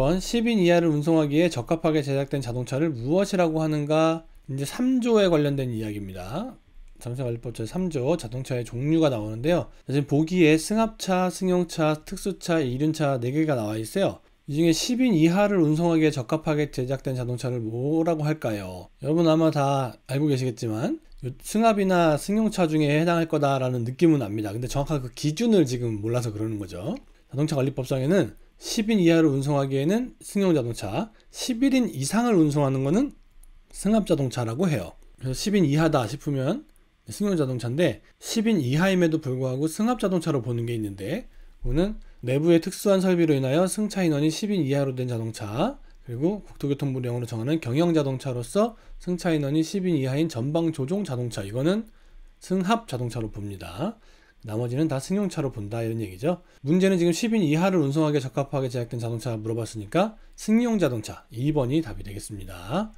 20번 10인 이하를 운송하기에 적합하게 제작된 자동차를 무엇이라고 하는가? 이제 3조에 관련된 이야기입니다. 자동차관리법 제3조 자동차의 종류가 나오는데요. 지금 보기에 승합차, 승용차, 특수차, 이륜차 4개가 나와 있어요. 이 중에 10인 이하를 운송하기에 적합하게 제작된 자동차를 뭐라고 할까요? 여러분 아마 다 알고 계시겠지만 승합이나 승용차 중에 해당할 거다라는 느낌은 압니다. 근데 정확한 그 기준을 지금 몰라서 그러는 거죠. 자동차관리법상에는 10인 이하를 운송하기에는 승용자동차, 11인 이상을 운송하는 거는 승합자동차라고 해요. 그래서 10인 이하다 싶으면 승용자동차인데 10인 이하임에도 불구하고 승합자동차로 보는 게 있는데 그거는 내부의 특수한 설비로 인하여 승차 인원이 10인 이하로 된 자동차, 그리고 국토교통부령으로 정하는 경영자동차로서 승차 인원이 10인 이하인 전방조종 자동차, 이거는 승합자동차로 봅니다. 나머지는 다 승용차로 본다 이런 얘기죠. 문제는 지금 10인 이하를 운송하기에 적합하게 제작된 자동차 물어봤으니까 승용자동차 2번이 답이 되겠습니다.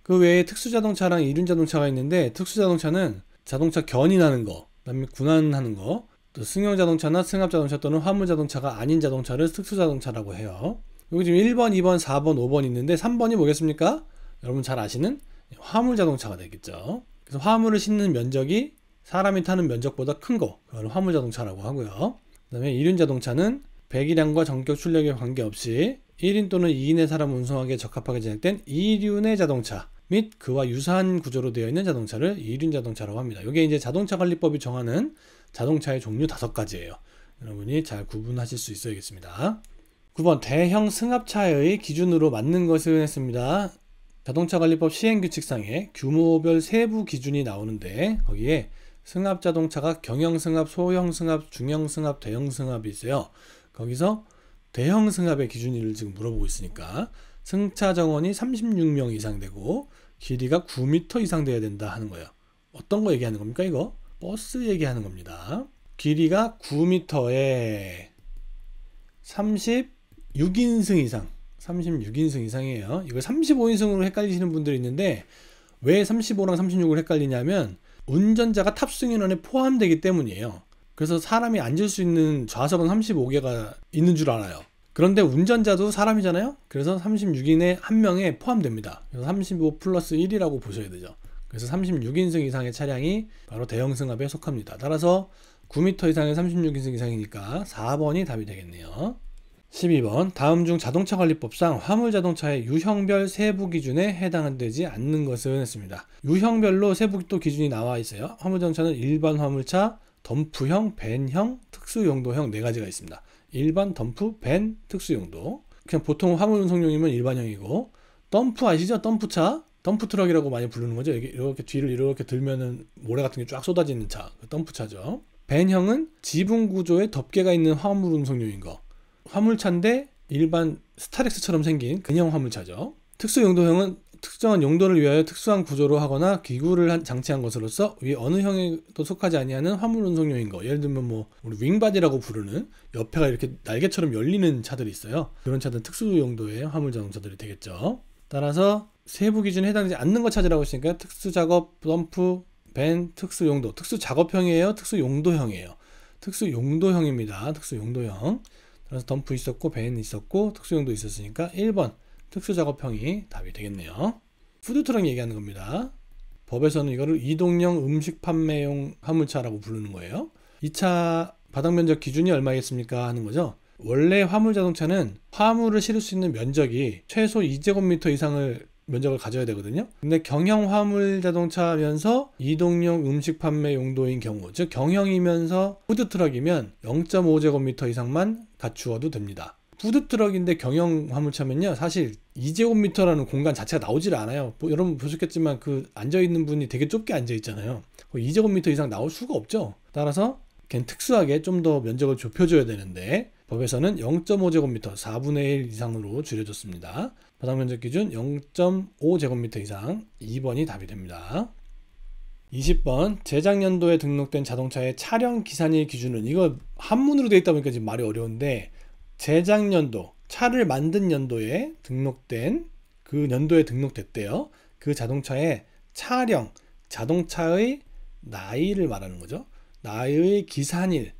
그 외에 특수자동차랑 이륜자동차가 있는데 특수자동차는 자동차 견인하는 거, 그다음에 군환하는 거, 또 승용자동차나 승합자동차 또는 화물자동차가 아닌 자동차를 특수자동차라고 해요. 여기 지금 1번, 2번, 4번, 5번 있는데 3번이 뭐겠습니까? 여러분 잘 아시는 화물자동차가 되겠죠. 그래서 화물을 싣는 면적이 사람이 타는 면적보다 큰 거, 그걸 화물자동차라고 하고요. 그 다음에 이륜자동차는 배기량과 전격 출력에 관계없이 1인 또는 2인의 사람을 운송하기에 적합하게 제작된 이륜의 자동차 및 그와 유사한 구조로 되어 있는 자동차를 이륜자동차라고 합니다. 이게 이제 자동차관리법이 정하는 자동차의 종류 5가지예요. 여러분이 잘 구분하실 수 있어야겠습니다. 9번 대형 승합차의 기준으로 맞는 것을 했습니다. 자동차관리법 시행규칙상에 규모별 세부 기준이 나오는데 거기에 승합자동차가 경영승합, 소형승합, 중형승합, 대형승합이 있어요. 거기서 대형승합의 기준을 지금 물어보고 있으니까 승차 정원이 36명 이상 되고 길이가 9m 이상 돼야 된다 하는 거예요. 어떤 거 얘기하는 겁니까 이거? 버스 얘기하는 겁니다. 길이가 9m에 36인승 이상, 36인승 이상이에요. 이걸 35인승으로 헷갈리시는 분들이 있는데 왜 35랑 36을 헷갈리냐면 운전자가 탑승 인원에 포함되기 때문이에요. 그래서 사람이 앉을 수 있는 좌석은 35개가 있는 줄 알아요. 그런데 운전자도 사람이잖아요. 그래서 36인에 한 명에 포함됩니다. 그래서 35 플러스 1이라고 보셔야 되죠. 그래서 36인승 이상의 차량이 바로 대형승합에 속합니다. 따라서 9m 이상의 36인승 이상이니까 4번이 답이 되겠네요. 12번 다음 중 자동차관리법상 화물자동차의 유형별 세부 기준에 해당되지 않는 것은 했습니다. 유형별로 세부 또 기준이 나와 있어요. 화물자동차는 일반 화물차, 덤프형, 밴형, 특수용도형 4가지가 있습니다. 일반, 덤프, 밴, 특수용도. 그냥 보통 화물 운송용이면 일반형이고, 덤프 아시죠? 덤프차, 덤프트럭이라고 많이 부르는 거죠. 이렇게 뒤를 이렇게 들면은 모래 같은 게 쫙 쏟아지는 차, 그 덤프차죠. 밴형은 지붕 구조에 덮개가 있는 화물 운송용인 거. 화물차인데 일반 스타렉스처럼 생긴 그냥 화물차죠. 특수용도형은 특정한 용도를 위하여 특수한 구조로 하거나 기구를 장치한 것으로서 위 어느 형에도 속하지 아니하는 화물 운송용인 거. 예를 들면 뭐 우리 윙바디라고 부르는 옆에가 이렇게 날개처럼 열리는 차들이 있어요. 그런 차들은 특수용도의 화물 자동차들이 되겠죠. 따라서 세부 기준에 해당되지 않는 거 찾으라고 했으니까 특수작업, 덤프, 밴, 특수용도. 특수작업형이에요? 특수용도형이에요? 특수용도형입니다. 특수용도형. 그래서 덤프 있었고 밴 있었고 특수용도 있었으니까 1번 특수작업형이 답이 되겠네요. 푸드트럭 얘기하는 겁니다. 법에서는 이거를 이동형 음식 판매용 화물차라고 부르는 거예요. 이 차 바닥면적 기준이 얼마겠습니까 하는 거죠. 원래 화물자동차는 화물을 실을 수 있는 면적이 최소 2제곱미터 이상을 면적을 가져야 되거든요. 근데 경형 화물자동차면서 이동용 음식 판매 용도인 경우, 즉 경형이면서 푸드트럭이면 0.5제곱미터 이상만 갖추어도 됩니다. 푸드트럭인데 경형 화물차면요, 사실 2제곱미터라는 공간 자체가 나오질 않아요. 여러분 보셨겠지만 그 앉아있는 분이 되게 좁게 앉아있잖아요. 2제곱미터 이상 나올 수가 없죠. 따라서 걔는 특수하게 좀 더 면적을 좁혀줘야 되는데 법에서는 0.5제곱미터 4분의 1 이상으로 줄여줬습니다. 바닥면적 기준 0.5제곱미터 이상 2번이 답이 됩니다. 20번 제작연도에 등록된 자동차의 차량 기산일 기준은, 이거 한문으로 되어 있다 보니까 지금 말이 어려운데, 제작연도, 차를 만든 연도에 등록된, 그 연도에 등록됐대요. 그 자동차의 차량, 자동차의 나이를 말하는 거죠. 나이의 기산일,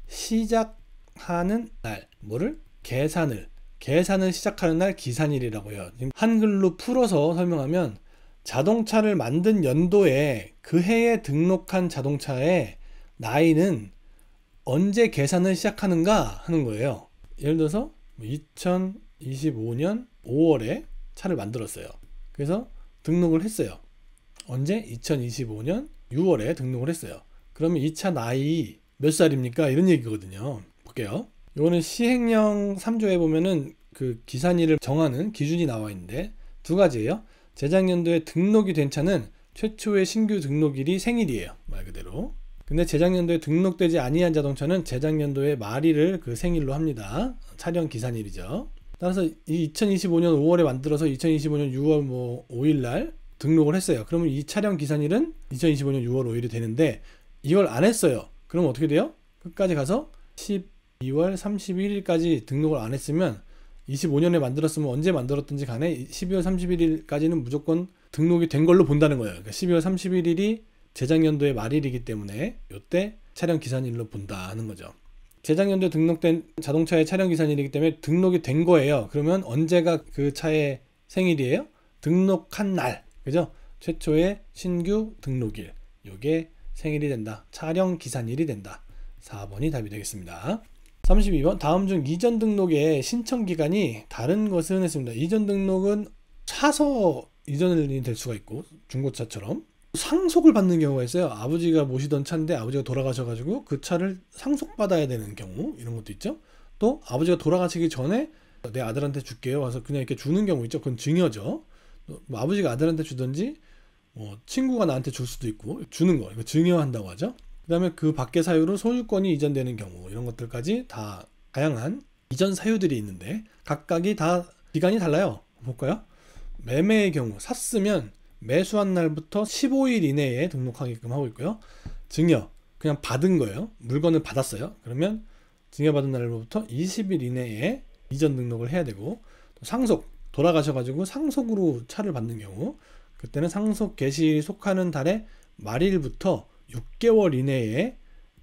시작하는 날, 뭐를? 계산을, 계산을 시작하는 날 기산일이라고 해요. 한글로 풀어서 설명하면 자동차를 만든 연도에 그 해에 등록한 자동차의 나이는 언제 계산을 시작하는가 하는 거예요. 예를 들어서 2025년 5월에 차를 만들었어요. 그래서 등록을 했어요. 언제? 2025년 6월에 등록을 했어요. 그러면 이 차 나이 몇 살입니까? 이런 얘기거든요. 볼게요. 이거는 시행령 3조에 보면은 그 기산일을 정하는 기준이 나와 있는데 두 가지예요. 제작년도에 등록이 된 차는 최초의 신규 등록일이 생일이에요. 말 그대로. 근데 제작년도에 등록되지 아니한 자동차는 제작년도의 말일을 그 생일로 합니다. 촬영 기산일이죠. 따라서 이 2025년 5월에 만들어서 2025년 6월 5일 날 등록을 했어요. 그러면 이 촬영 기산일은 2025년 6월 5일이 되는데 이걸 안 했어요. 그럼 어떻게 돼요? 끝까지 가서 12월 31일까지 등록을 안 했으면 25년에 만들었으면 언제 만들었든지 간에 12월 31일까지는 무조건 등록이 된 걸로 본다는 거예요. 그러니까 12월 31일이 제작년도의 말일이기 때문에 이때 촬영 기산일로 본다 하는 거죠. 제작년도에 등록된 자동차의 촬영 기산일이기 때문에 등록이 된 거예요. 그러면 언제가 그 차의 생일이에요? 등록한 날, 그죠? 최초의 신규 등록일, 요게 생일이 된다. 촬영 기산일이 된다. 4번이 답이 되겠습니다. 32번 다음 중 이전 등록의 신청 기간이 다른 것은 했습니다. 이전 등록은 차서 이전이 될 수가 있고 중고차처럼 상속을 받는 경우가 있어요. 아버지가 모시던 차인데 아버지가 돌아가셔가지고 그 차를 상속받아야 되는 경우, 이런 것도 있죠. 또 아버지가 돌아가시기 전에 내 아들한테 줄게요 와서 그냥 이렇게 주는 경우 있죠. 그건 증여죠. 뭐 아버지가 아들한테 주든지 친구가 나한테 줄 수도 있고 주는 거, 이거 증여한다고 하죠. 그 다음에 그 밖의 사유로 소유권이 이전되는 경우, 이런 것들까지 다 다양한 이전 사유들이 있는데 각각이 다 기간이 달라요. 볼까요? 매매의 경우 샀으면 매수한 날부터 15일 이내에 등록하게끔 하고 있고요. 증여, 그냥 받은 거예요. 물건을 받았어요. 그러면 증여받은 날로부터 20일 이내에 이전 등록을 해야 되고, 또 상속, 돌아가셔가지고 상속으로 차를 받는 경우, 그때는 상속 개시일이 속하는 달의 말일부터 6개월 이내에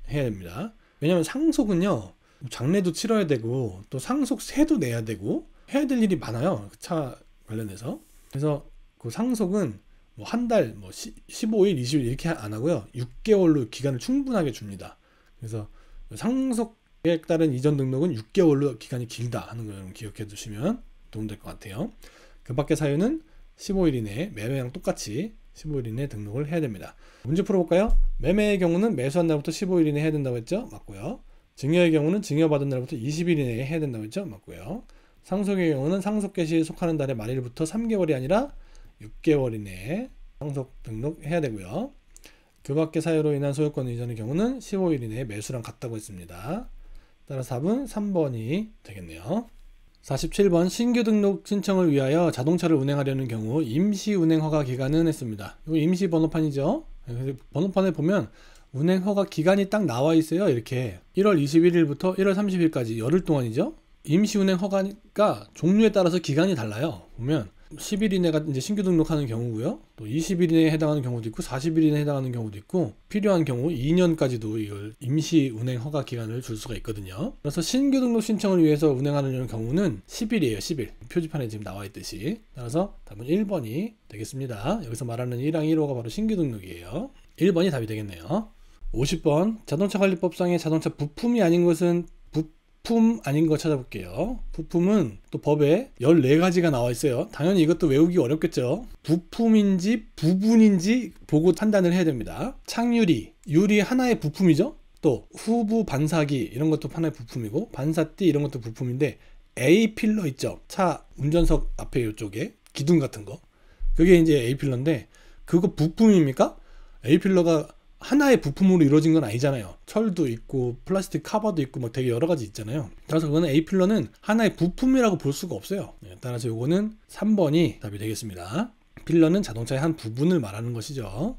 해야 됩니다. 왜냐하면 상속은요, 장례도 치러야 되고 또 상속세도 내야 되고 해야 될 일이 많아요. 그 차 관련해서. 그래서 그 상속은 한 달, 15일, 20일 이렇게 안 하고요. 6개월로 기간을 충분하게 줍니다. 그래서 상속에 따른 이전 등록은 6개월로 기간이 길다 하는 걸 여러분 기억해 두시면 도움될 것 같아요. 그 밖의 사유는 15일 이내에 매매랑 똑같이 15일 이내에 등록을 해야 됩니다. 문제 풀어볼까요? 매매의 경우는 매수한 날부터 15일 이내에 해야 된다고 했죠? 맞고요. 증여의 경우는 증여받은 날부터 20일 이내에 해야 된다고 했죠? 맞고요. 상속의 경우는 상속 개시에 속하는 달의 말일부터 3개월이 아니라 6개월 이내에 상속 등록해야 되고요. 그 밖의 사유로 인한 소유권 이전의 경우는 15일 이내에 매수랑 같다고 했습니다. 따라서 답은 3번이 되겠네요. 47번 신규 등록 신청을 위하여 자동차를 운행하려는 경우 임시 운행 허가 기간은 했습니다. 이거 임시 번호판이죠. 번호판에 보면 운행 허가 기간이 딱 나와 있어요. 이렇게 1월 21일부터 1월 30일까지 열흘 동안이죠. 임시 운행 허가가 종류에 따라서 기간이 달라요. 보면 10일 이내가 이제 신규 등록하는 경우고요. 또 20일 이내에 해당하는 경우도 있고 40일 이내에 해당하는 경우도 있고 필요한 경우 2년까지도 이걸 임시 운행 허가 기간을 줄 수가 있거든요. 그래서 신규 등록 신청을 위해서 운행하는 경우는 10일이에요. 10일. 표지판에 지금 나와 있듯이. 따라서 답은 1번이 되겠습니다. 여기서 말하는 1항 1호가 바로 신규 등록이에요. 1번이 답이 되겠네요. 50번 자동차관리법상의 자동차 부품이 아닌 것은 부품 아닌 거 찾아볼게요. 부품은 또 법에 14가지가 나와 있어요. 당연히 이것도 외우기 어렵겠죠. 부품인지 부분인지 보고 판단을 해야 됩니다. 창유리, 유리 하나의 부품이죠. 또 후부 반사기 이런 것도 하나의 부품이고 반사띠 이런 것도 부품인데 A필러 있죠. 차 운전석 앞에 이쪽에 기둥 같은 거 그게 이제 A필러인데 그거 부품입니까? A필러가 하나의 부품으로 이루어진 건 아니잖아요. 철도 있고 플라스틱 커버도 있고 뭐 되게 여러 가지 있잖아요. 따라서 그거는 A필러는 하나의 부품이라고 볼 수가 없어요. 따라서 요거는 3번이 답이 되겠습니다. 필러는 자동차의 한 부분을 말하는 것이죠.